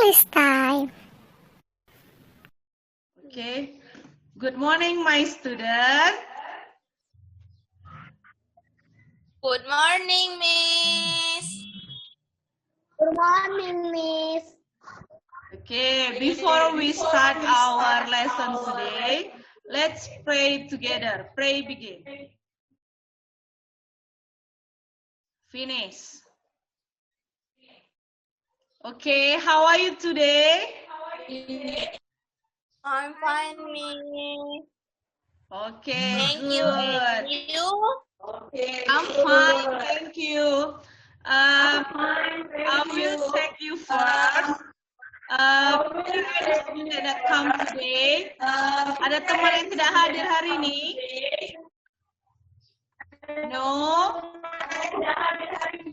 English time. Okay. Good morning, my student. Good morning, Miss. Good morning, Miss. Okay, before we start our lesson today, let's pray together. Pray begin. Finish. Okay, how are you today? I'm fine, Miss. Okay, Thank good. you. And you? I'm fine, thank you. I will check you first. Student that come today. Ada teman yang tidak hadir hari ini? No.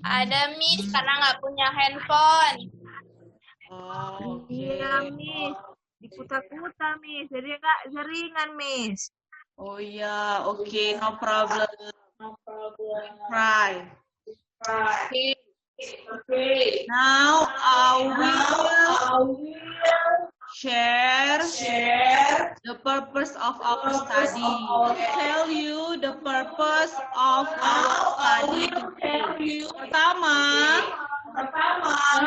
Ada Miss karena nggak punya handphone. Oh, oke. Iya, Miss. Diputar-putar, Miss. Jadi nggak jaringan, Miss. Oh iya, oke, no problem. Try. Okay. Now I will share the purpose of our study. Tell you the purpose of our study today. Pertama,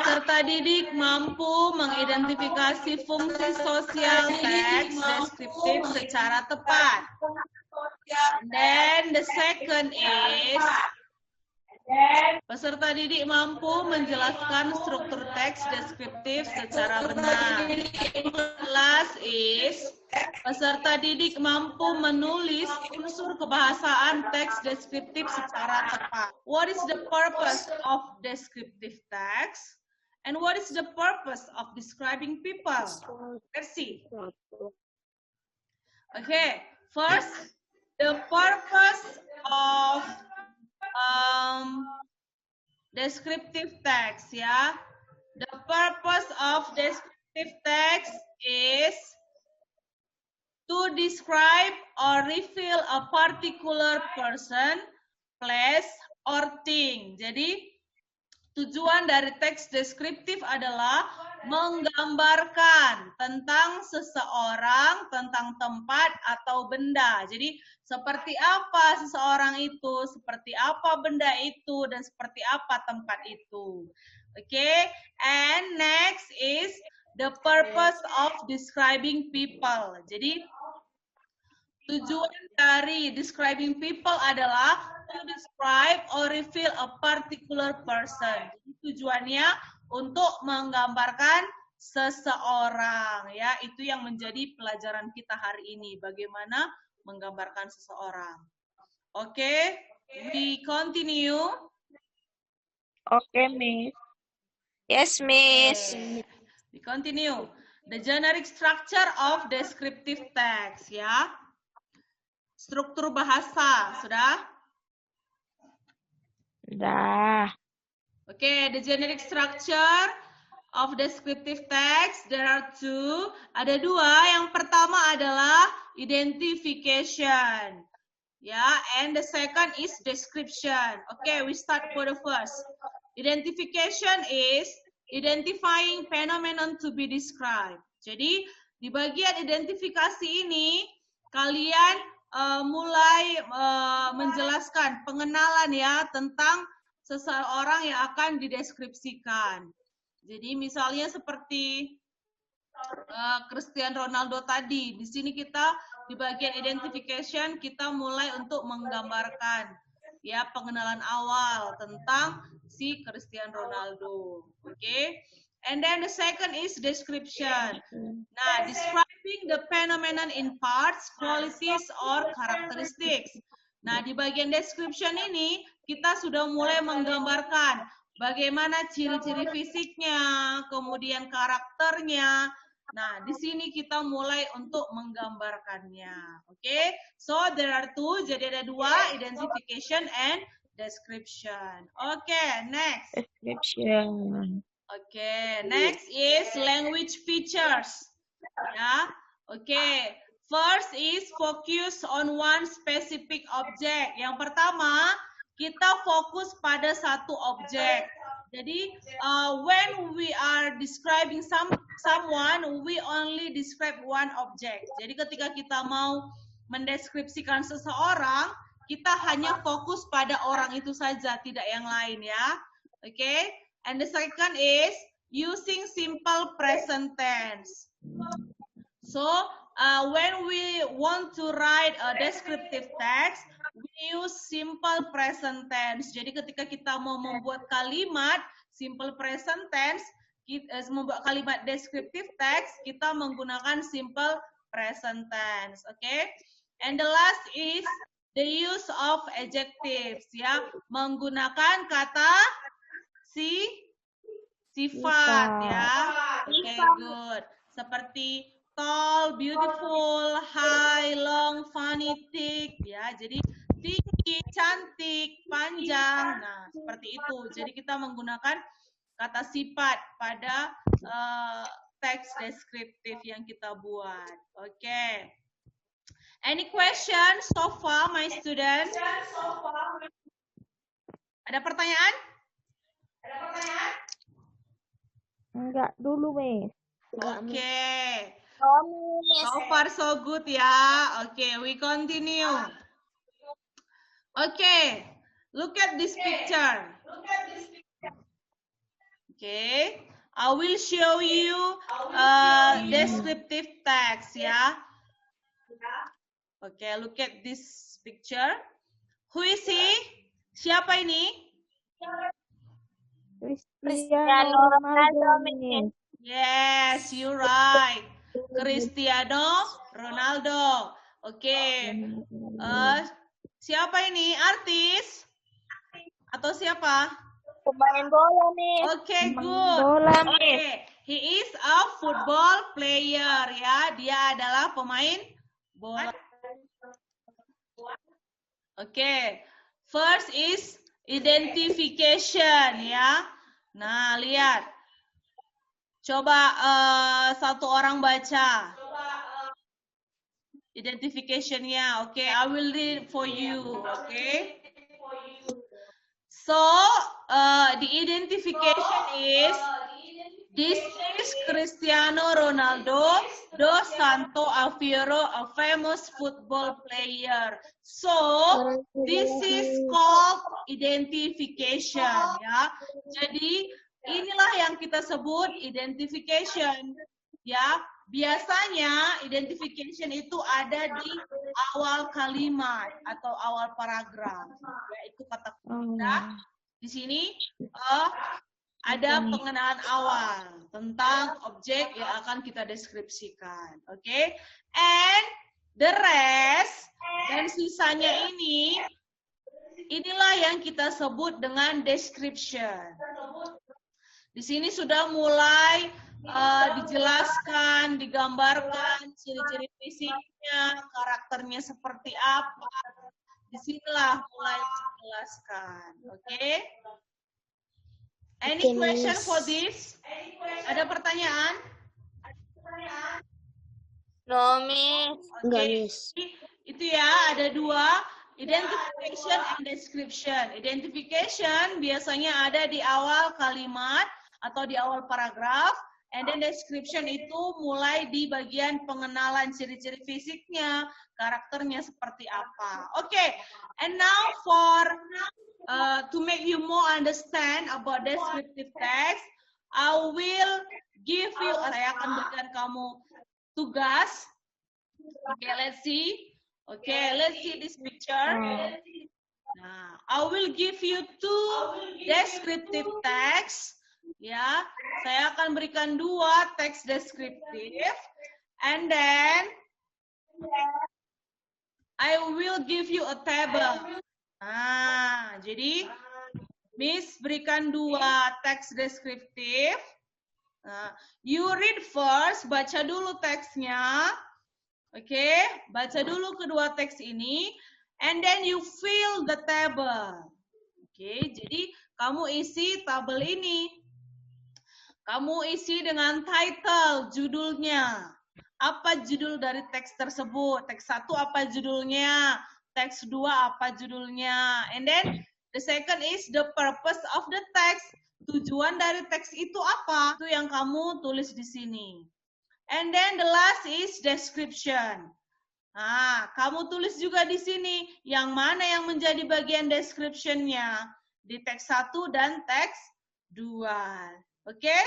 peserta didik mampu mengidentifikasi fungsi sosial teks deskriptif secara tepat. And then the second is peserta didik mampu menjelaskan struktur teks deskriptif secara benar. Last is peserta didik mampu menulis unsur kebahasaan teks deskriptif secara tepat. What is the purpose of descriptive text? And what is the purpose of describing people? Let's see. Okay, first, the purpose of descriptive text, ya. The purpose of descriptive text is to describe or reveal a particular person, place, or thing. Jadi, tujuan dari teks deskriptif adalah menggambarkan tentang seseorang, tentang tempat atau benda. Jadi, seperti apa seseorang itu, seperti apa benda itu, dan seperti apa tempat itu. Okay, and next is the purpose of describing people. Jadi, tujuan dari describing people adalah to describe or reveal a particular person. Jadi, tujuannya untuk menggambarkan seseorang, ya. Itu yang menjadi pelajaran kita hari ini, bagaimana menggambarkan seseorang. Oke, we continue. Oke, Miss. Yes, Miss. We continue. The generic structure of descriptive text, ya. Struktur bahasa, sudah? Dah. Okay, the generic structure of descriptive text, there are two. Ada dua. Yang pertama adalah identification. Yeah, and the second is description. Okay, we start for the first. Identification is identifying phenomenon to be described. Jadi, di bagian identifikasi ini, kalian mulai menjelaskan pengenalan ya tentang seseorang yang akan dideskripsikan. Jadi misalnya seperti Cristiano Ronaldo tadi. Di sini kita di bagian identification kita mulai untuk menggambarkan ya pengenalan awal tentang si Cristiano Ronaldo. Okay? And then the second is description. Nah, describing the phenomenon in parts, qualities, or characteristics. Nah, di bagian description ini, kita sudah mulai menggambarkan bagaimana ciri-ciri fisiknya, kemudian karakternya. Nah, di sini kita mulai untuk menggambarkannya. Oke? So, there are two. Jadi ada dua, identification and description. Oke, next. Description. Oke, next is language features. Ya, oke. First is focus on one specific object. Yang pertama, kita fokus pada satu objek. Jadi, when we are are describing someone, we only describe one object. Jadi ketika kita mau mendeskripsikan seseorang, kita hanya fokus pada orang itu saja, tidak yang lain ya. Okay? And the second is using simple present tense. So, when we want to write a descriptive text, we use simple present tense. Jadi ketika kita mau membuat kalimat simple present tense, membuat kalimat descriptive text, kita menggunakan simple present tense. Okay? And the last is the use of adjectives, ya, menggunakan kata sifat, ya. Okay, good. Seperti tall, beautiful, high, long, funny, thick, ya. Jadi tinggi, cantik, panjang. Nah, seperti itu. Jadi kita menggunakan kata sifat pada teks deskriptif yang kita buat. Oke. Okay. Any question so far, my student? Ada pertanyaan? Enggak dulu, Miss. Okay. Oh, Miss. So far so good ya. Okay, we continue. Okay, look at this picture. Okay, I will show you descriptive text ya. Okay, look at this picture. Who is he? Siapa ini? Cristiano Ronaldo, Miss. Yes, you're right. Cristiano Ronaldo. Okay. Siapa ini? Artis? Atau siapa? Pemain bola, Miss. Okay, good. Bola, Miss. Okay. He is a football player ya. Dia adalah pemain bola. Okay. First is identification ya. Nah, lihat. Coba satu orang baca. Identification-nya. Okay, I will read for you. Okay. So, the identification is, this is Cristiano Ronaldo dos Santos Aveiro, a famous football player. So, this is called identification, ya. Jadi, inilah yang kita sebut identification, ya. Biasanya identification itu ada di awal kalimat atau awal paragraf, yaitu kata kunci. Di sini ada pengenalan awal tentang objek yang akan kita deskripsikan, oke? And the rest dan sisanya inilah yang kita sebut dengan description. Di sini sudah mulai dijelaskan, digambarkan ciri-ciri fisiknya, karakternya seperti apa. Disinilah mulai dijelaskan, oke? Any question for this? Ada pertanyaan? No, Miss. Okay. Itu ya, ada dua, identification and description. Identification biasanya ada di awal kalimat atau di awal paragraf. And then description itu mulai di bagian pengenalan ciri-ciri fisiknya, karakternya seperti apa. Okay, and now for to make you more understand about descriptive text, I will give you, saya akan berikan kamu tugas. Okay, let's see. Okay, let's see this picture. Nah, I will give you two descriptive text. Ya, saya akan berikan dua teks deskriptif, and then I will give you a table. Nah, jadi Miss berikan dua teks deskriptif. Nah, you read first, baca dulu teksnya. Oke, baca dulu kedua teks ini, and then you fill the table. Oke, jadi kamu isi tabel ini. Kamu isi dengan title, judulnya. Apa judul dari teks tersebut? Teks 1 apa judulnya? Teks 2 apa judulnya? And then the second is the purpose of the text. Tujuan dari teks itu apa? Itu yang kamu tulis di sini. And then the last is description. Nah, kamu tulis juga di sini yang mana yang menjadi bagian description-nya di teks 1 dan teks 2. Oke?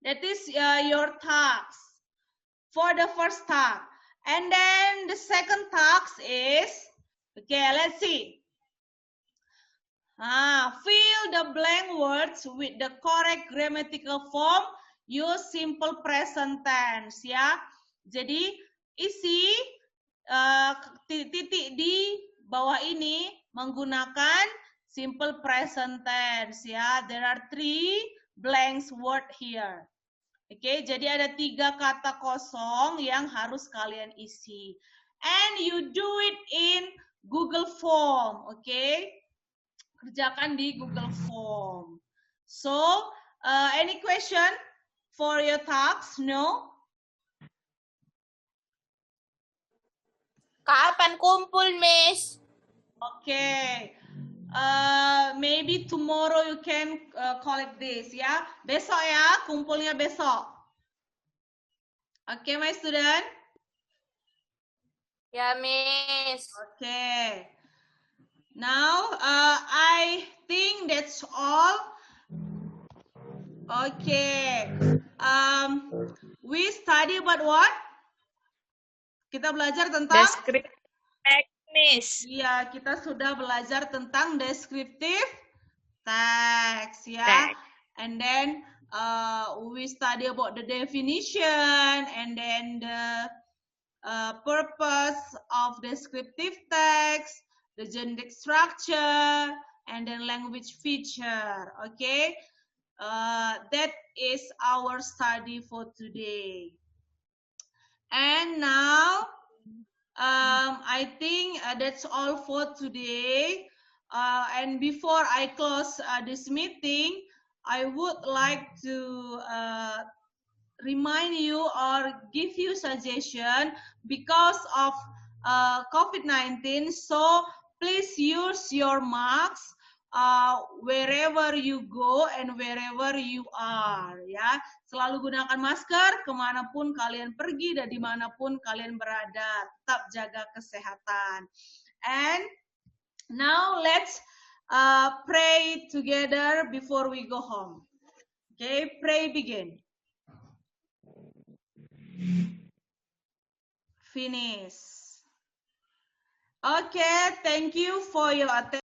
That is your task for the first task. And then the second task is, okay, let's see. Fill the blank words with the correct grammatical form. Use simple present tense, ya. Jadi isi titik di bawah ini menggunakan simple present tense, ya. There are 3 blanks word here. Oke, jadi ada 3 kata kosong yang harus kalian isi. And you do it in Google Form, oke? Kerjakan di Google Form. So, any question for your tasks? No? Kapan kumpul, Miss? Okay. Maybe tomorrow you can collect this, ya. Besok ya, kumpulnya besok. Okay, my student? Ya, Miss. Okay. Now, I think that's all. Okay. We study about what? Kita belajar tentang? Descriptive text, Miss. Iya, kita sudah belajar tentang descriptive text, ya. Text. And then we study about the definition and then the purpose of descriptive text, the genetic structure, and then language feature. Okay, that is our study for today. And now, I think that's all for today. And before I close this meeting, I would like to remind you or give you suggestion because of COVID-19. So please use your masks wherever you go and wherever you are. Ya, selalu gunakan masker kemanapun kalian pergi dan dimanapun kalian berada. Tetap jaga kesehatan. And now let's pray together before we go home. Okay, pray begin. Finish. Okay, thank you for your attention.